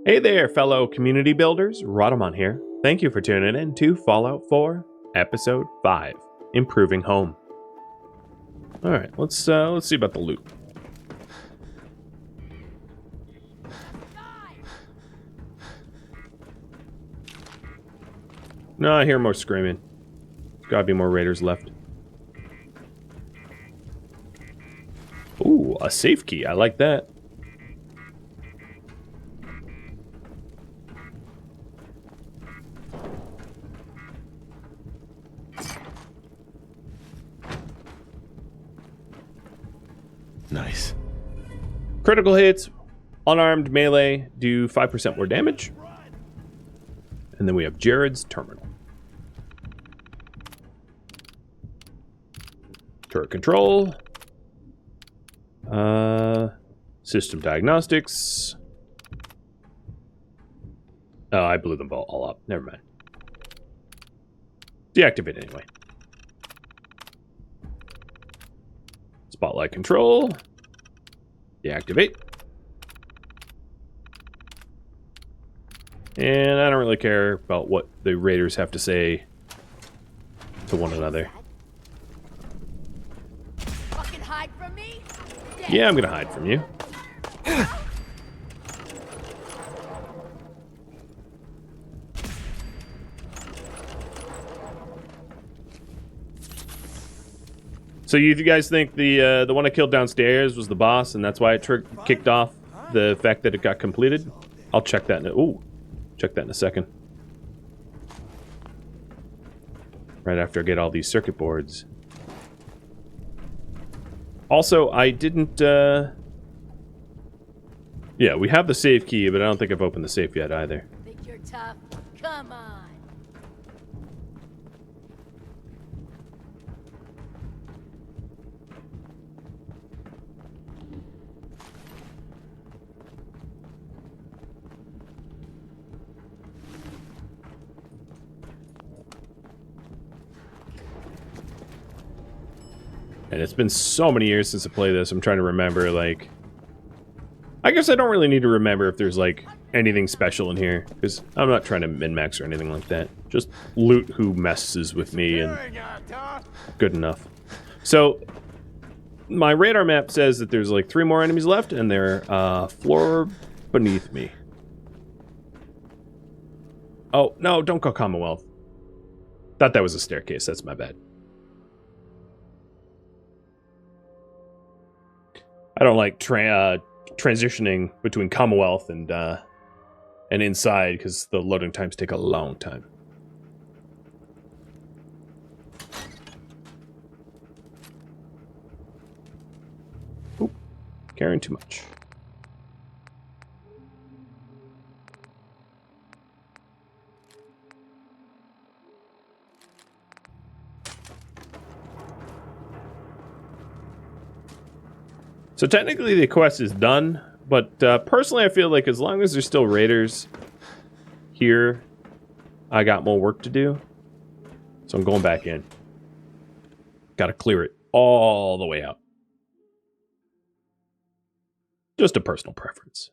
Hey there, fellow community builders. Rhadamant here. Thank you for tuning in to Fallout 4, Episode 5, Improving Home. All right, let's see about the loot. No, I hear more screaming. Gotta be more raiders left. Ooh, a safe key. I like that. Nice. Critical hits, unarmed melee, do 5% more damage. And then we have Jared's terminal. Turret control. System diagnostics. Oh, I blew them all up. Never mind. Deactivate anyway. Spotlight control. Deactivate. And I don't really care about what the raiders have to say to one another. Fucking hide from me? Yeah, I'm gonna hide from you. So you guys think the one I killed downstairs was the boss, and that's why it kicked off the fact that it got completed? I'll check that check that in a second. Right after I get all these circuit boards. Also, I didn't. Yeah, we have the safe key, but I don't think I've opened the safe yet either. Think you're tough? Come on. And it's been so many years since I played this, I'm trying to remember, like... I guess I don't really need to remember if there's, like, anything special in here, because I'm not trying to min-max or anything like that. Just loot who messes with me, and good enough. So, my radar map says that there's, like, 3 more enemies left, and they're, floor beneath me. Oh, no, don't go Commonwealth. Thought that was a staircase, that's my bad. I don't like transitioning between Commonwealth and inside because the loading times take a long time. Oop, carrying too much. So technically the quest is done, but personally I feel like as long as there's still raiders here, I got more work to do. So I'm going back in. Gotta clear it all the way out. Just a personal preference.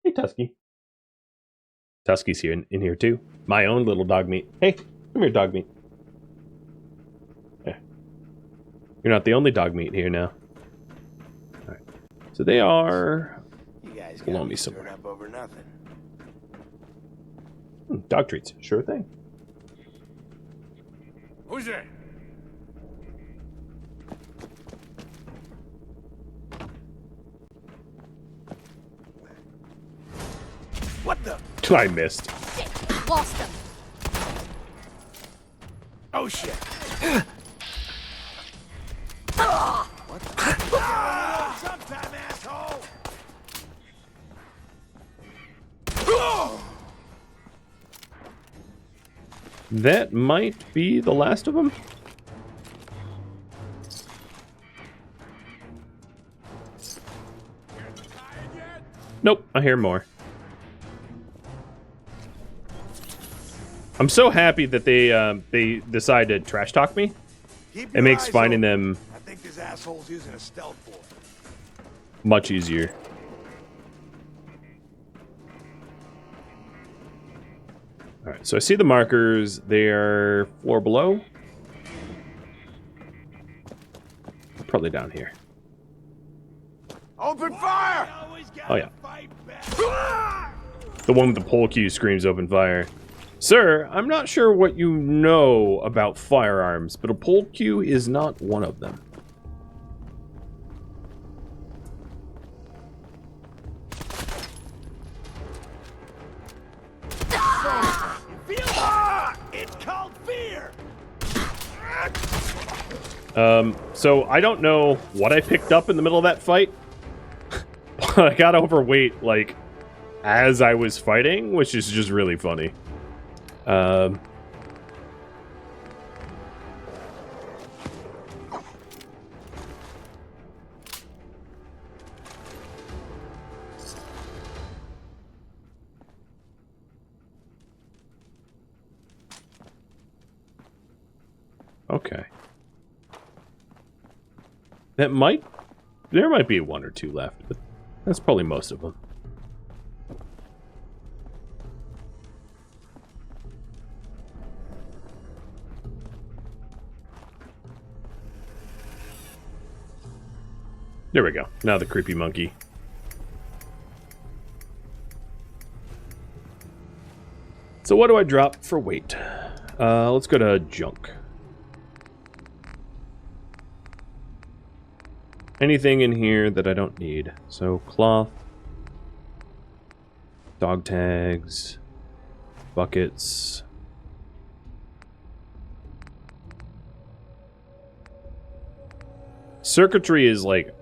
Hey, Tusky. Tusky's here in here too. My own little dog meat. Hey, come here, dog meat. You're not the only dog meat here now. Alright. So they are below me somewhere. Up over nothing. Dog treats. Sure thing. Who's there? What the? I missed. Shit, lost him. Oh shit. What? Sometime, asshole. That might be the last of them. Nope, I hear more. I'm so happy that they decided to trash talk me. It makes finding them I think this asshole's using a stealth board. much easier. Alright, so I see the markers. They're floor below. Probably down here. Open fire! Oh, yeah. The one with the pole cue screams open fire. Sir, I'm not sure what you know about firearms, but a pole cue is not one of them. It's called fear! So I don't know what I picked up in the middle of that fight. But I got overweight, like, as I was fighting, which is just really funny. Okay. There might be one or two left, but that's probably most of them. There we go. Now the creepy monkey. So what do I drop for weight? Let's go to junk. Anything in here that I don't need. So cloth, dog tags, buckets. Circuitry is like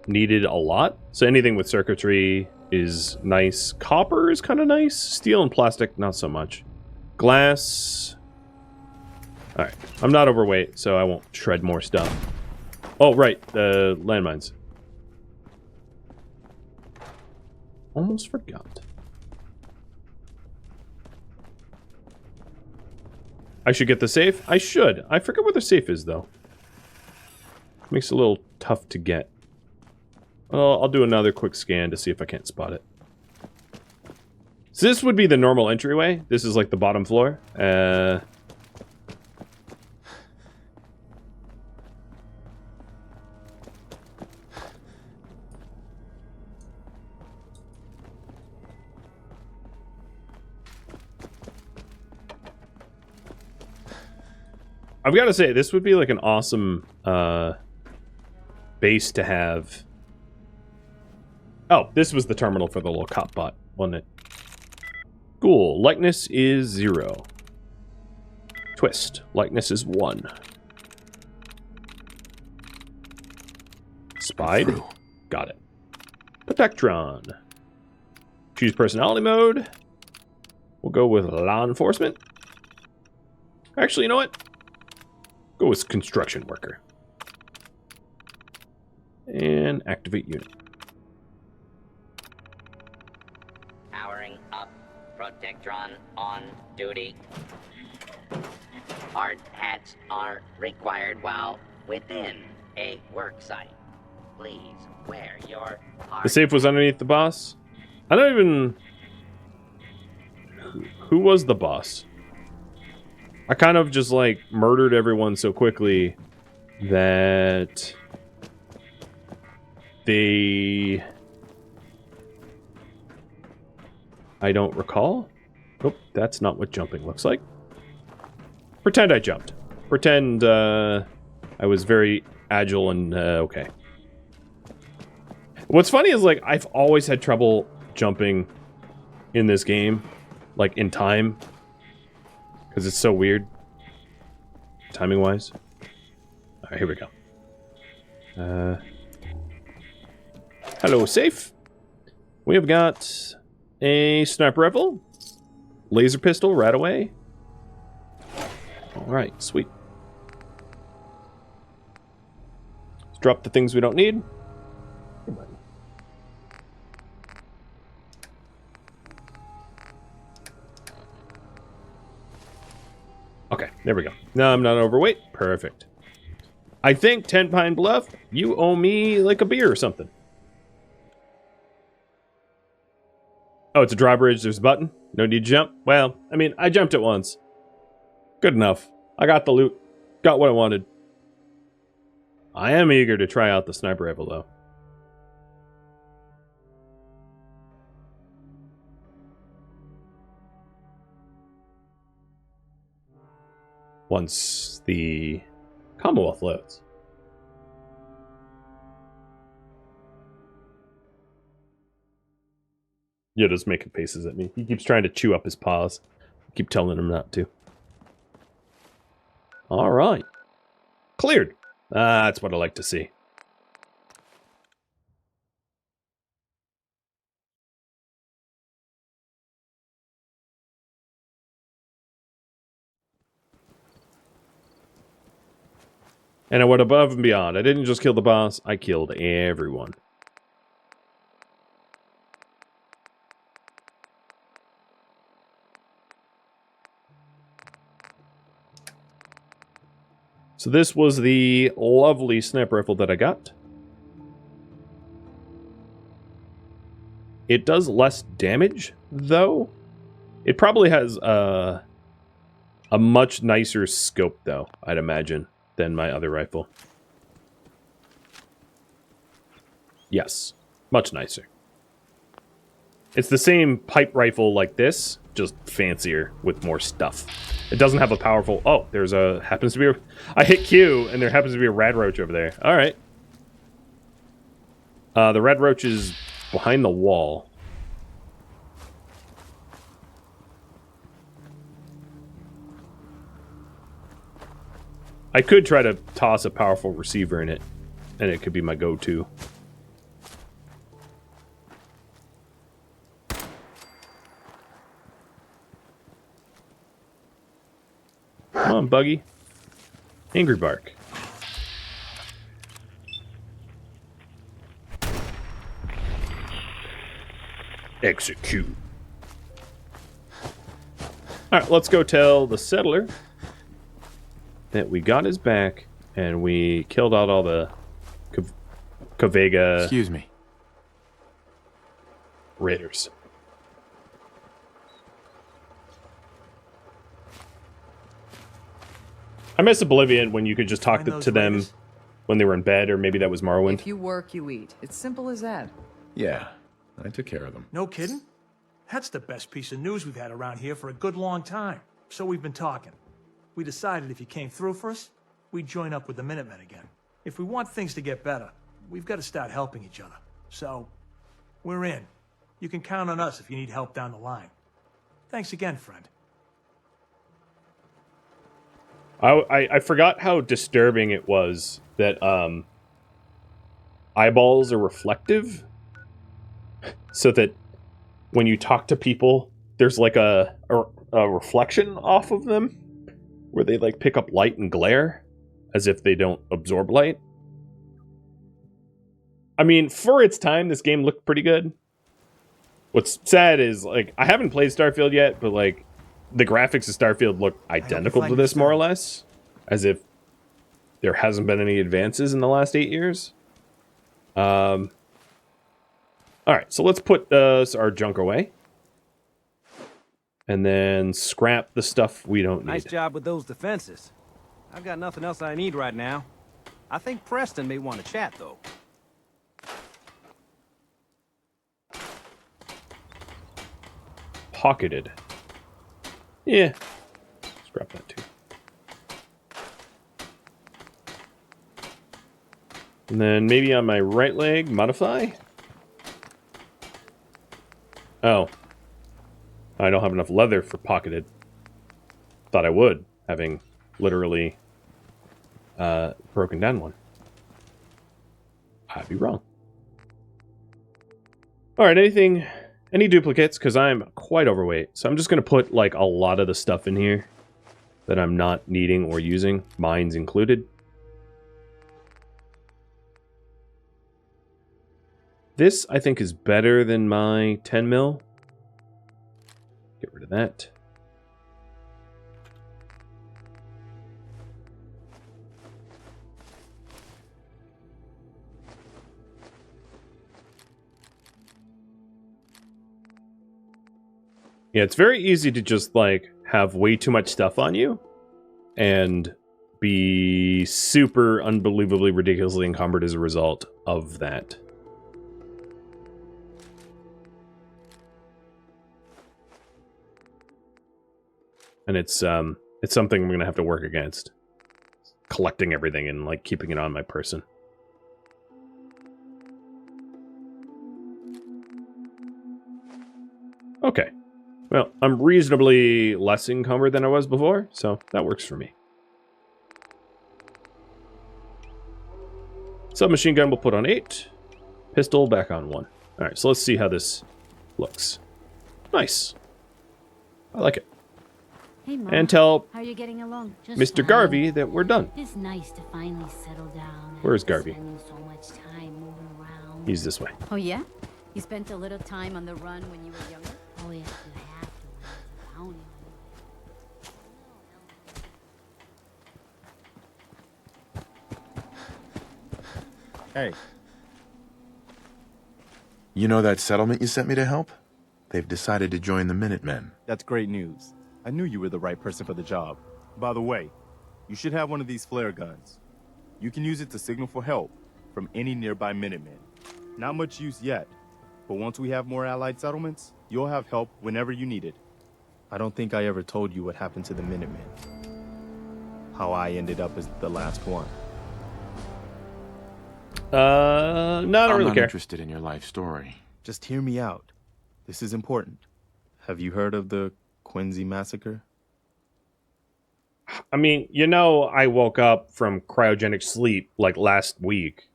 needed a lot. So anything with circuitry is nice. Copper is kind of nice. Steel and plastic, not so much. Glass. All right. I'm not overweight, so I won't shred more stuff. Oh, right. The landmines. Almost forgot. I should get the safe? I should. I forget where the safe is, though. Makes it a little tough to get. Well, I'll do another quick scan to see if I can't spot it. So this would be the normal entryway. This is like the bottom floor. I've got to say, this would be like an awesome base to have. Oh, this was the terminal for the little cop bot, wasn't it? Cool. Likeness is 0. Twist. Likeness is 1. Spied. Got it. Protectron. Choose personality mode. We'll go with law enforcement. Actually, you know what? Go with construction worker. And activate unit. Powering up. Protectron on duty. Hard hats are required while within a work site. Please wear your hard... The safe was underneath the boss? I don't even... Who was the boss? I kind of just, like, murdered everyone so quickly that they... I don't recall. Nope, that's not what jumping looks like. Pretend I jumped. Pretend I was very agile and okay. What's funny is, like, I've always had trouble jumping in this game, like, in time. Because it's so weird. Timing-wise. Alright, here we go. Hello, safe. We have got a sniper rifle. Laser pistol, right away. Alright, sweet. Let's drop the things we don't need. Okay, there we go. No, I'm not overweight. Perfect. I think 10 Pine Bluff, you owe me like a beer or something. Oh, it's a drawbridge. There's a button. No need to jump. Well, I mean, I jumped it once. Good enough. I got the loot. Got what I wanted. I am eager to try out the sniper rifle, though. Once the Commonwealth loads. Yoda's making faces at me. He keeps trying to chew up his paws. I keep telling him not to. Alright. Cleared. That's what I like to see. And I went above and beyond. I didn't just kill the boss, I killed everyone. So this was the lovely sniper rifle that I got. It does less damage, though. It probably has a much nicer scope, though, I'd imagine, than my other rifle. Yes, much nicer. It's the same pipe rifle like this, just fancier with more stuff. It doesn't have a powerful... Oh, there's a... Happens to be a... I hit Q, and there happens to be a rad roach over there. All right. The rad roach is behind the wall. I could try to toss a powerful receiver in it, and it could be my go-to. Come on, Buggy. Angry bark. Execute. Alright, let's go tell the settler that we got his back and we killed out all the Kavega... Excuse me. Raiders. I miss Oblivion when you could just talk to them when they were in bed, or maybe that was Morrowind. If you work, you eat. It's simple as that. Yeah, I took care of them. No kidding? That's the best piece of news we've had around here for a good long time. So we've been talking. We decided if you came through for us, we'd join up with the Minutemen again. If we want things to get better, we've got to start helping each other. So, we're in. You can count on us if you need help down the line. Thanks again, friend. I forgot how disturbing it was that eyeballs are reflective, so that when you talk to people, there's like a reflection off of them, where they like pick up light and glare, as if they don't absorb light. I mean, for its time, this game looked pretty good. What's sad is, like, I haven't played Starfield yet, but like, the graphics of Starfield look identical to this, more or less. As if there hasn't been any advances in the last 8 years. Alright, so let's put our junk away. And then scrap the stuff we don't need. Nice job with those defenses. I've got nothing else I need right now. I think Preston may want to chat, though. Pocketed. Yeah. Scrap that too. And then maybe on my right leg, modify? Oh. I don't have enough leather for pocketed. Thought I would, having literally broken down one. I'd be wrong. Alright, any duplicates? Because I'm quite overweight. So I'm just going to put like a lot of the stuff in here that I'm not needing or using, mines included. This, I think, is better than my 10 mil. Get rid of that. Yeah, it's very easy to just, like, have way too much stuff on you and be super unbelievably ridiculously encumbered as a result of that. And it's something I'm gonna have to work against. Collecting everything and, like, keeping it on my person. Okay. Well, I'm reasonably less encumbered than I was before, so that works for me. Submachine gun we'll put on 8. Pistol back on 1. Alright, so let's see how this looks. Nice. I like it. Hey, Mom. And tell How are you getting along? Just Mr. fine. Garvey that we're done. It's nice to finally settle down. Where's after Garvey? spending so much time moving around. He's this way. Oh, yeah? You spent a little time on the run when you were younger? Oh, yes, you have to. There's a bounty on Hey. You know that settlement you sent me to help? They've decided to join the Minutemen. That's great news. I knew you were the right person for the job. By the way, you should have one of these flare guns. You can use it to signal for help from any nearby Minutemen. Not much use yet, but once we have more allied settlements, you'll have help whenever you need it. I don't think I ever told you what happened to the Minutemen. How I ended up as the last one. No, I don't I'm really not care. interested in your life story. Just hear me out. This is important. Have you heard of the Quincy massacre? I mean, you know, I woke up from cryogenic sleep like last week.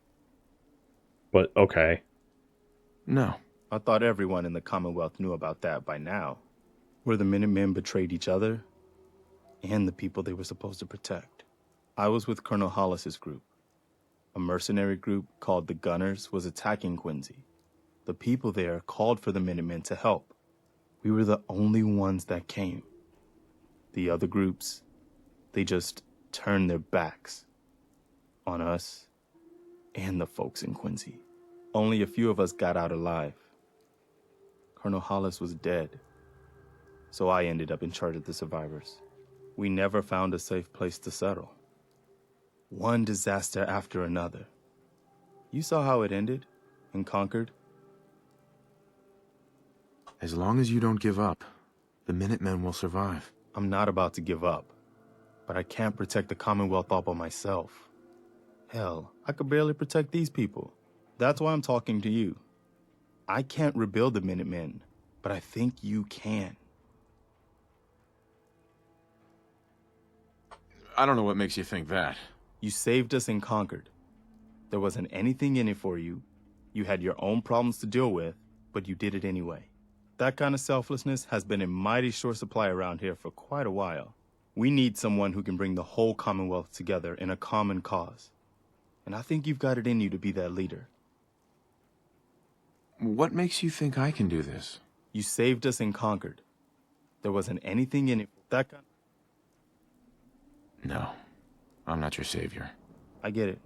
But okay. No. I thought everyone in the Commonwealth knew about that by now. Where the Minutemen betrayed each other and the people they were supposed to protect. I was with Colonel Hollis's group. A mercenary group called the Gunners was attacking Quincy. The people there called for the Minutemen to help. We were the only ones that came. The other groups, they just turned their backs on us and the folks in Quincy. Only a few of us got out alive. Colonel Hollis was dead, so I ended up in charge of the survivors. We never found a safe place to settle. One disaster after another. You saw how it ended in Concord? As long as you don't give up, the Minutemen will survive. I'm not about to give up, but I can't protect the Commonwealth all by myself. Hell, I could barely protect these people. That's why I'm talking to you. I can't rebuild the Minutemen, but I think you can. I don't know what makes you think that. You saved us in Concord. There wasn't anything in it for you. You had your own problems to deal with, but you did it anyway. That kind of selflessness has been in mighty short supply around here for quite a while. We need someone who can bring the whole Commonwealth together in a common cause. And I think you've got it in you to be that leader. What makes you think I can do this? You saved us in Concord. There wasn't anything in it. That kind. No, I'm not your savior. I get it.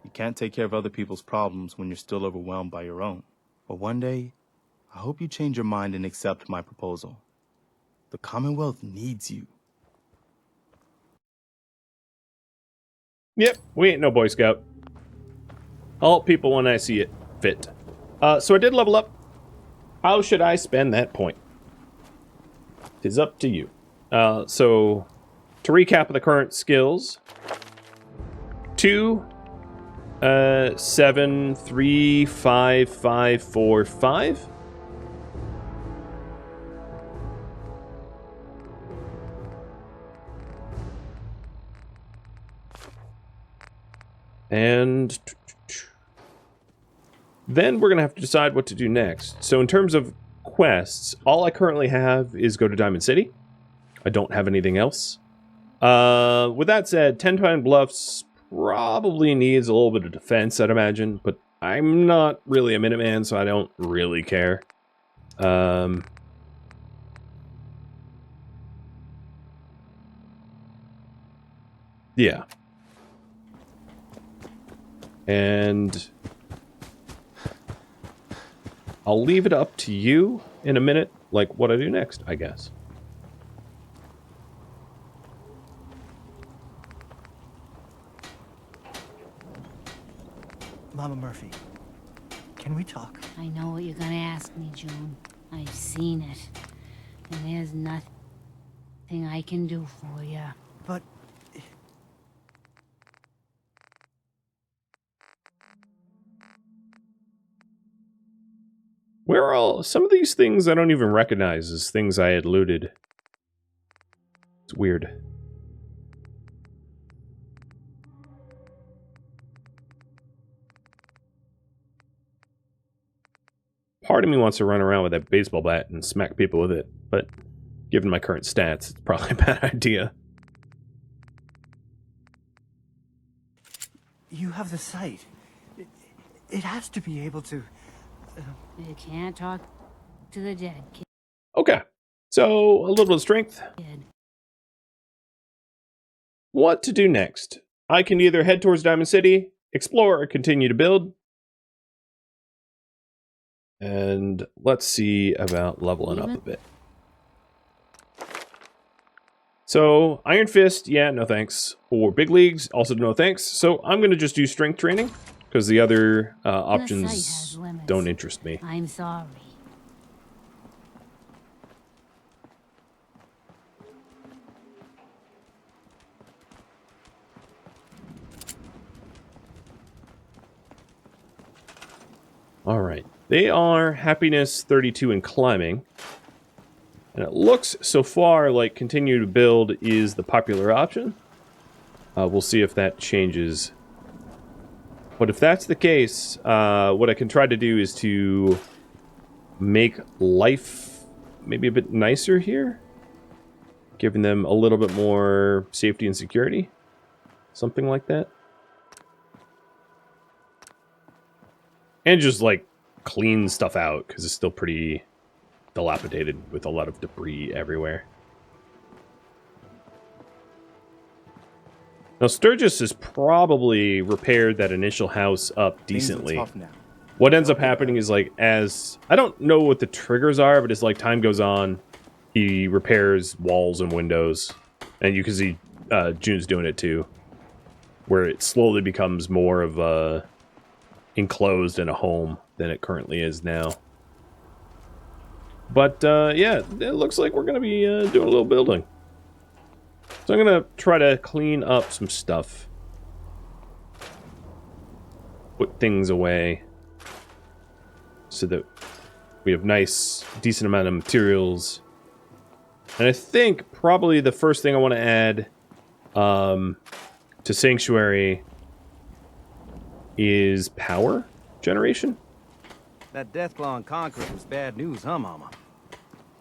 You can't take care of other people's problems when you're still overwhelmed by your own. But one day, I hope you change your mind and accept my proposal. The Commonwealth needs you. Yep, we ain't no Boy Scout. I'll help people when I see it fit. So I did level up. How should I spend that point? Tis up to you. So, to recap the current skills. 2, 7, 3, 5, 5, 4, 5. And then we're going to have to decide what to do next. So in terms of quests, all I currently have is go to Diamond City. I don't have anything else. With that said, 10 Pine Bluffs probably needs a little bit of defense, I'd imagine. But I'm not really a Minuteman, so I don't really care. Yeah. And I'll leave it up to you in a minute. like what I do next, I guess. Mama Murphy, can we talk? I know what you're gonna ask me, June. I've seen it. And there's nothing I can do for you. But Where are all some of these things I don't even recognize as things I had looted? It's weird. Part of me wants to run around with that baseball bat and smack people with it, but given my current stats, it's probably a bad idea. you have the sight. It has to be able to... You can't talk to the dead, Okay, so a little bit of strength. kid. What to do next? I can either head towards Diamond City, explore, or continue to build. And let's see about leveling up a bit. So, Iron Fist, yeah, no thanks. Or Big Leagues, also no thanks. So, I'm going to just do strength training, because the other options don't interest me. I'm sorry. Alright. They are happiness 32 and climbing. And it looks so far like continue to build is the popular option. We'll see if that changes. But if that's the case, what I can try to do is to make life maybe a bit nicer here. Giving them a little bit more safety and security. Something like that. And just, like, clean stuff out, because it's still pretty dilapidated with a lot of debris everywhere. Now, Sturgis has probably repaired that initial house up decently. What ends up happening is, like, as... I don't know what the triggers are, but as, like, time goes on, he repairs walls and windows. And you can see June's doing it, too. Where it slowly becomes more of a... enclosed in a home than it currently is now. But, yeah, it looks like we're going to be doing a little building. So I'm going to try to clean up some stuff. Put things away. So that we have nice, decent amount of materials. And I think probably the first thing I want to add to Sanctuary is power generation. That Deathclaw on concrete was bad news, huh, Mama?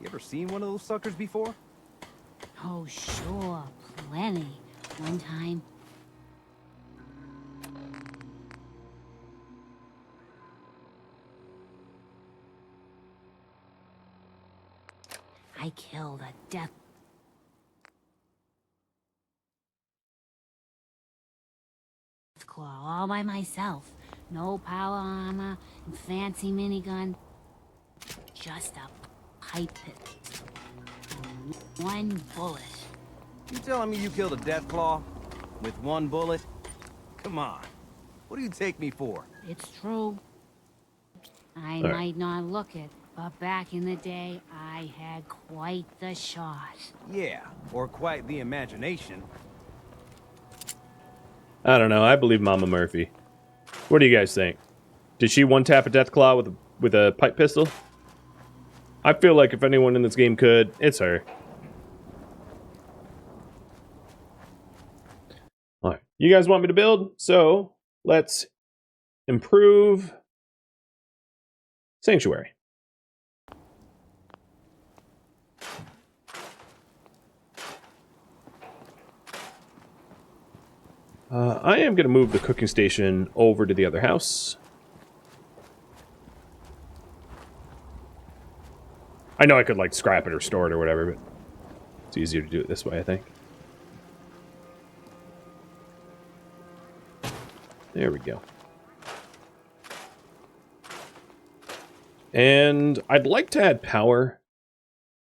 You ever seen one of those suckers before? Oh, sure. Plenty. One time... I killed a death... Claw all by myself. No power armor and fancy minigun. Just a pipe pit. One bullet. You telling me you killed a Deathclaw with one bullet? Come on. What do you take me for? It's true. I right. might not look it, but back in the day, I had quite the shot. Yeah, or quite the imagination. I don't know. I believe Mama Murphy. What do you guys think? Did she one-tap a Deathclaw with a pipe pistol? I feel like if anyone in this game could, it's her. Alright. You guys want me to build? So, let's improve Sanctuary. I am going to move the cooking station over to the other house. I know I could, like, scrap it or store it or whatever, but it's easier to do it this way, I think. There we go. And I'd like to add power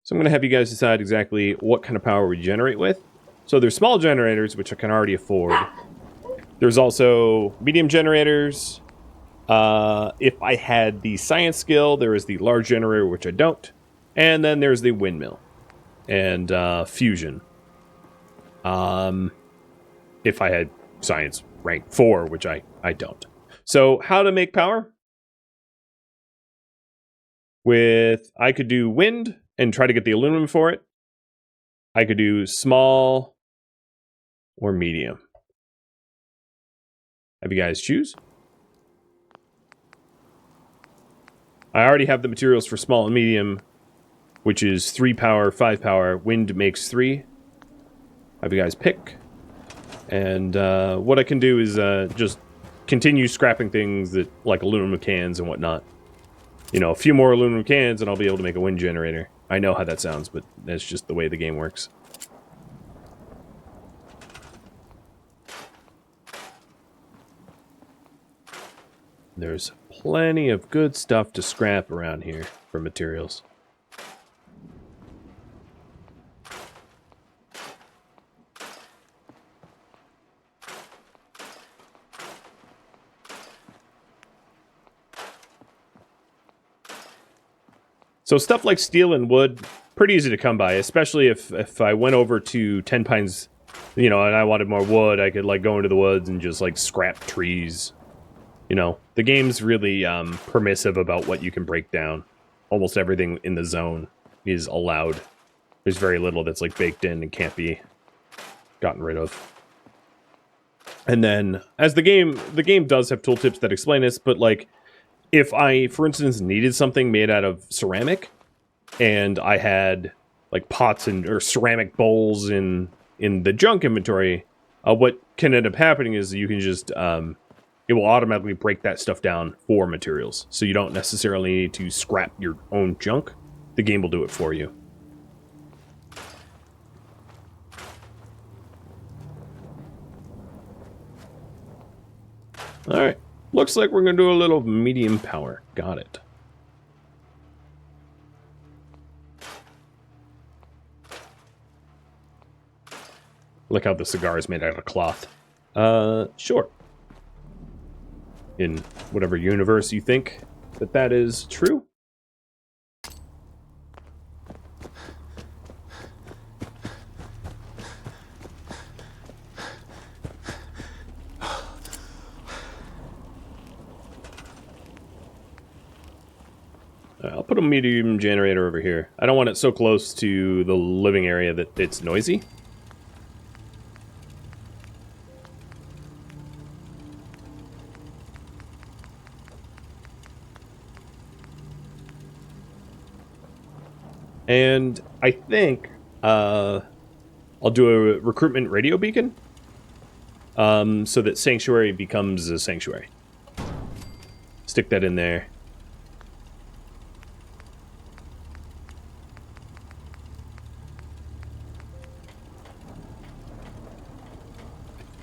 So I'm going to have you guys decide exactly what kind of power we generate with. So there's small generators, which I can already afford. There's also medium generators. If I had the science skill, there is the large generator, which I don't. And then there's the windmill. And fusion. If I had science rank 4, which I don't. So how to make power? I could do wind and try to get the aluminum for it. I could do small or medium. Have you guys choose? I already have the materials for small and medium, which is 3 power, 5 power. Wind makes 3. Have you guys pick. And what I can do is just continue scrapping things that, like aluminum cans and whatnot. You know, a few more aluminum cans and I'll be able to make a wind generator. I know how that sounds, but that's just the way the game works. There's plenty of good stuff to scrap around here for materials. So stuff like steel and wood, pretty easy to come by, especially if I went over to 10 Pines, you know, and I wanted more wood, I could like go into the woods and just like scrap trees. You know, the game's really permissive about what you can break down. Almost everything in the zone is allowed. There's very little that's like baked in and can't be gotten rid of. And then, as the game does have tooltips that explain this, but like, if I, for instance, needed something made out of ceramic, and I had like pots or ceramic bowls in the junk inventory, what can end up happening is you can just it will automatically break that stuff down for materials, so you don't necessarily need to scrap your own junk. The game will do it for you. All right. Looks like we're going to do a little medium power. Got it. Look how the cigar is made out of cloth. Sure. In whatever universe you think that is true. I'll put a medium generator over here. I don't want it so close to the living area that it's noisy. And I think I'll do a recruitment radio beacon so that Sanctuary becomes a Sanctuary. Stick that in there.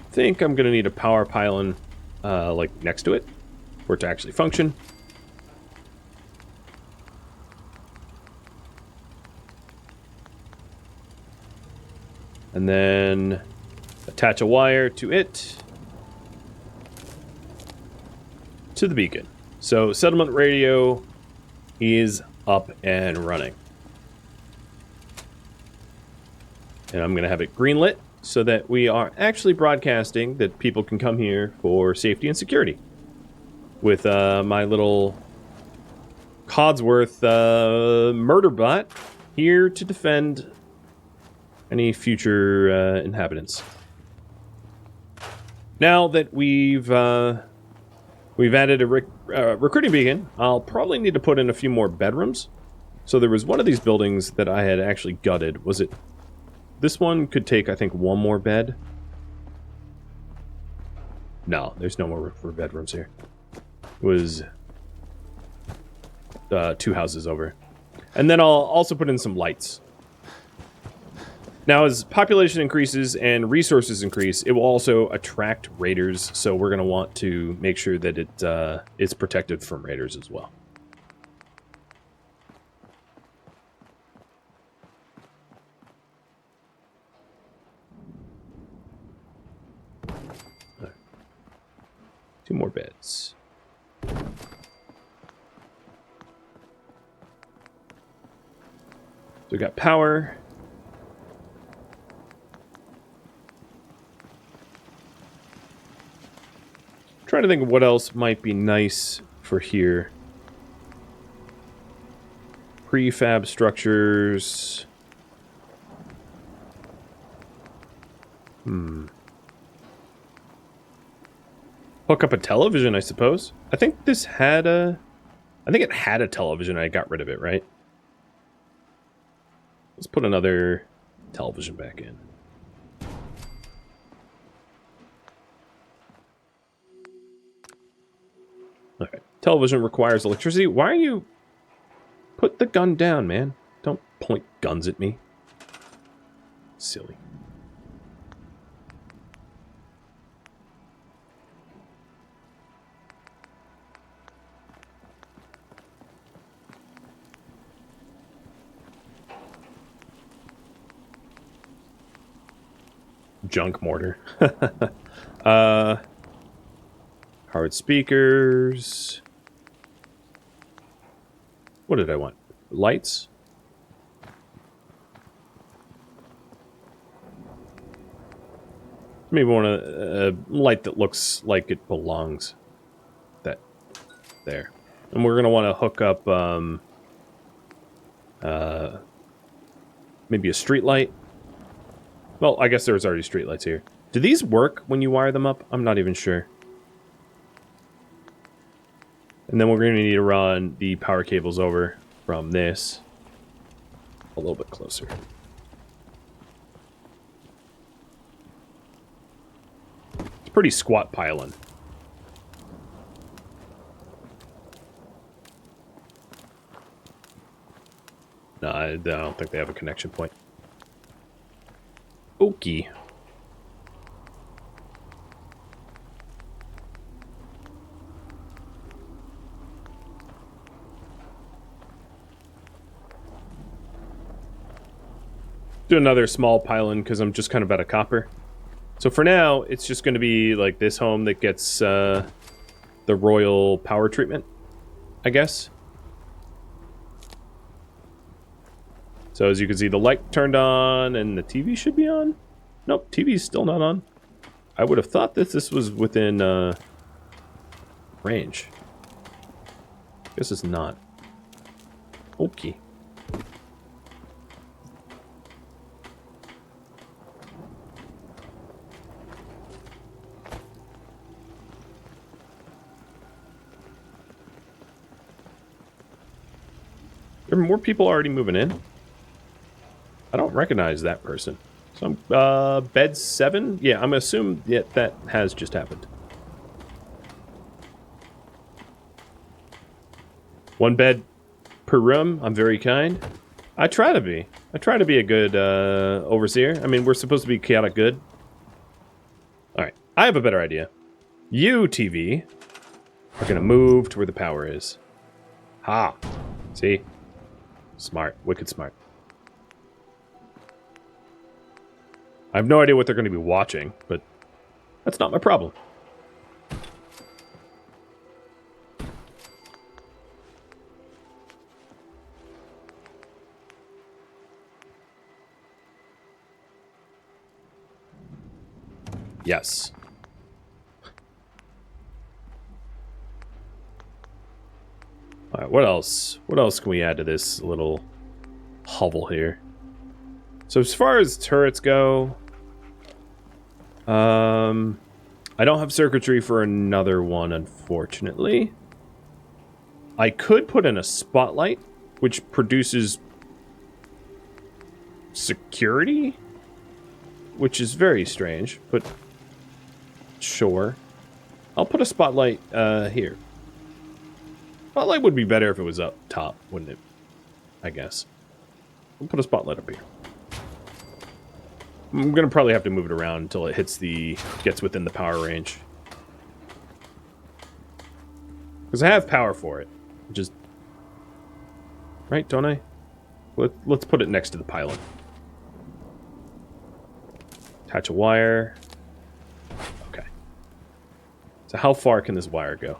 I think I'm going to need a power pylon like next to it for it to actually function. And then attach a wire to it to the beacon. So settlement radio is up and running. And I'm going to have it green lit so that we are actually broadcasting that people can come here for safety and security. With my little Codsworth murder bot here to defend any future inhabitants. Now that we've added a recruiting beacon, I'll probably need to put in a few more bedrooms. So there was one of these buildings that I had actually gutted. Was it... This one could take, I think, one more bed. No, there's no more room for bedrooms here. It was 2 houses over. And then I'll also put in some lights. Now, as population increases and resources increase, it will also attract raiders. So we're going to want to make sure that it is protected from raiders as well. we got power. Trying to think of what else might be nice for here. Prefab structures. Hook up a television, I suppose. I think it had a television. I got rid of it, right? Let's put another television back in. Okay. Television requires electricity. Why are you... Put the gun down, man. Don't point guns at me. Silly. Junk mortar. Hard speakers. What did I want? Lights? Maybe want a light that looks like it belongs. That there. And we're gonna want to hook up maybe a street light. Well, I guess there's already street lights here. Do these work when you wire them up? I'm not even sure. And then we're going to need to run the power cables over from this a little bit closer. It's pretty squat pylon. No, I don't think they have a connection point. Okay. Do another small pylon because I'm just kind of out of copper. So for now, it's just going to be like this home that gets the royal power treatment, I guess. So as you can see, the light turned on and the TV should be on. Nope, TV's still not on. I would have thought that this was within range. Guess it's not. Okay. There are more people already moving in. I don't recognize that person. So bed 7? Yeah, I'm gonna assume that has just happened. One bed per room. I'm very kind. I try to be. I try to be a good overseer. I mean, we're supposed to be chaotic good. Alright, I have a better idea. You, TV, are gonna move to where the power is. Ha! See? Smart. Wicked smart. I have no idea what they're going to be watching, but that's not my problem. Yes. All right, what else? What else can we add to this little hovel here? So as far as turrets go, I don't have circuitry for another one, unfortunately. I could put in a spotlight, which produces security, which is very strange, but sure. I'll put a spotlight here. Spotlight would be better if it was up top, wouldn't it? I guess. We'll put a spotlight up here. I'm gonna probably have to move it around until it gets within the power range. Because I have power for it. Just... Right, don't I? Let's put it next to the pylon. Attach a wire. Okay. So how far can this wire go?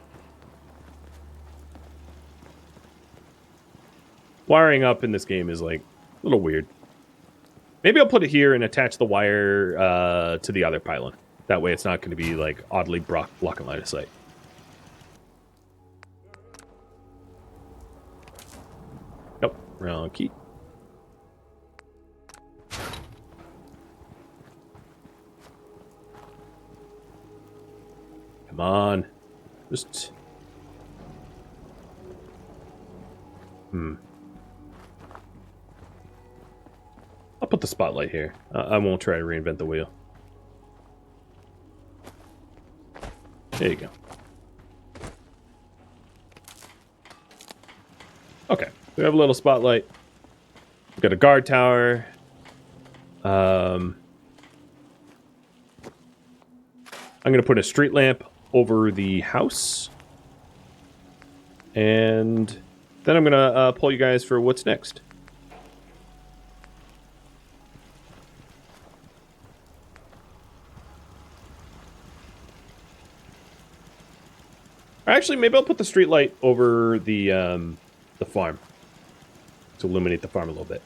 Wiring up in this game is like A little weird. Maybe I'll put it here and attach the wire to the other pylon. That way it's not going to be, like, oddly blocking line of sight. Nope, wrong key. Come on. Just... I'll put the spotlight here. I won't try to reinvent the wheel. There you go. Okay, we have a little spotlight. We've got a guard tower. I'm going to put a street lamp over the house. And then I'm going to pull you guys for what's next. Actually, maybe I'll put the street light over the farm to illuminate the farm a little bit.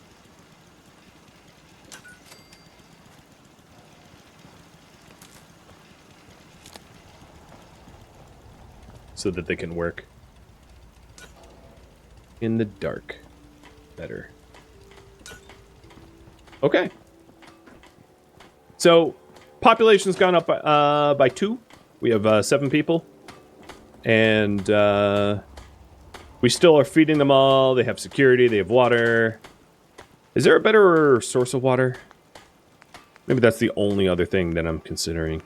So that they can work in the dark better. Okay. So, population's gone up by 2. We have 7 people. And we still are feeding them all. They have security. They have water. Is there a better source of water? Maybe that's the only other thing that I'm considering.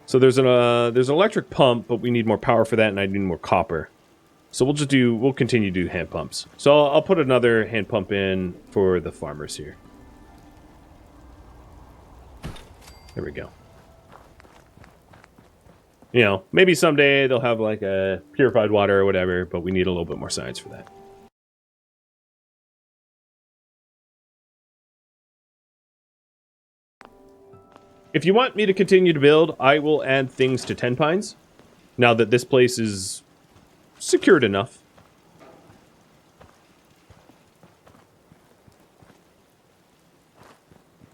So there's an electric pump, but we need more power for that, and I need more copper. So we'll continue to do hand pumps. So I'll put another hand pump in for the farmers here. There we go. You know, maybe someday they'll have like a purified water or whatever, but we need a little bit more science for that. If you want me to continue to build, I will add things to Ten Pines. Now that this place is secured enough.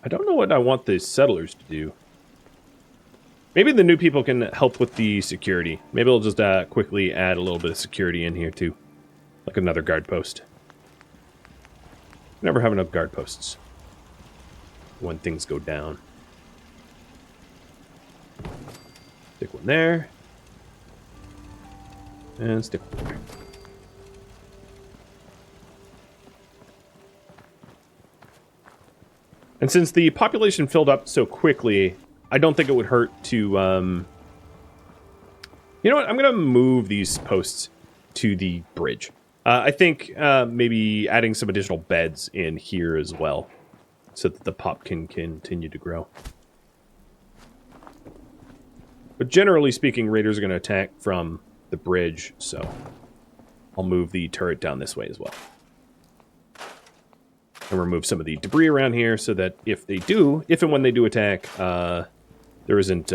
I don't know what I want the settlers to do. Maybe the new people can help with the security. Maybe I'll just quickly add a little bit of security in here too. Like another guard post. Never have enough guard posts when things go down. Stick one there. And stick one there. And since the population filled up so quickly, I don't think it would hurt to, you know what? I'm going to move these posts to the bridge. I think maybe adding some additional beds in here as well, so that the pop can continue to grow. But generally speaking, raiders are going to attack from the bridge, so I'll move the turret down this way as well. And remove some of the debris around here so that if and when they do attack, there isn't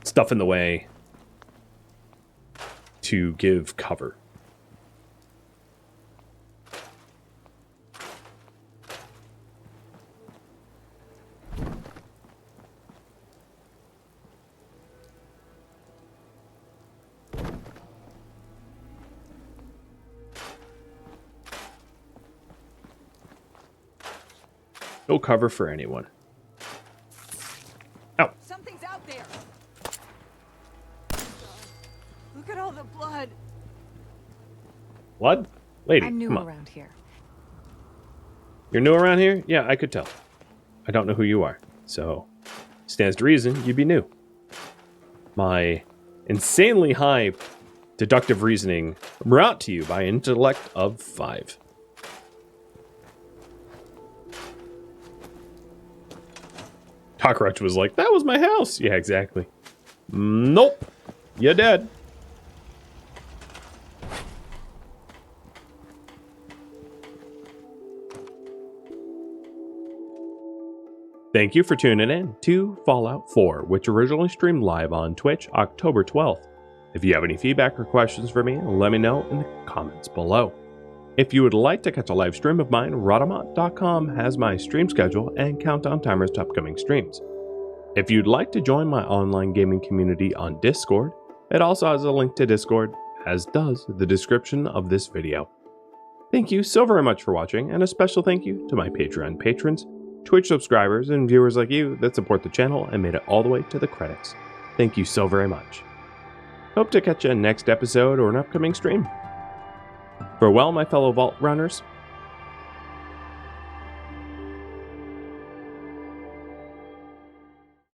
stuff in the way to give cover. No cover for anyone. Ow. Something's out there. Look at all the blood. Blood? Lady, I'm new come on. around here. You're new around here? Yeah, I could tell. I don't know who you are, so stands to reason you'd be new. My insanely high deductive reasoning brought to you by intellect of 5. Cockroach was like, that was my house. Yeah, exactly. Nope. You're dead. Thank you for tuning in to Fallout 4, which originally streamed live on Twitch October 12th. If you have any feedback or questions for me, let me know in the comments below. If you would like to catch a live stream of mine, Rhadamant.com has my stream schedule and countdown timers to upcoming streams. If you'd like to join my online gaming community on Discord, it also has a link to Discord, as does the description of this video. Thank you so very much for watching, and a special thank you to my Patreon patrons, Twitch subscribers, and viewers like you that support the channel and made it all the way to the credits. Thank you so very much. Hope to catch you next episode or an upcoming stream. Farewell, my fellow Vault Runners.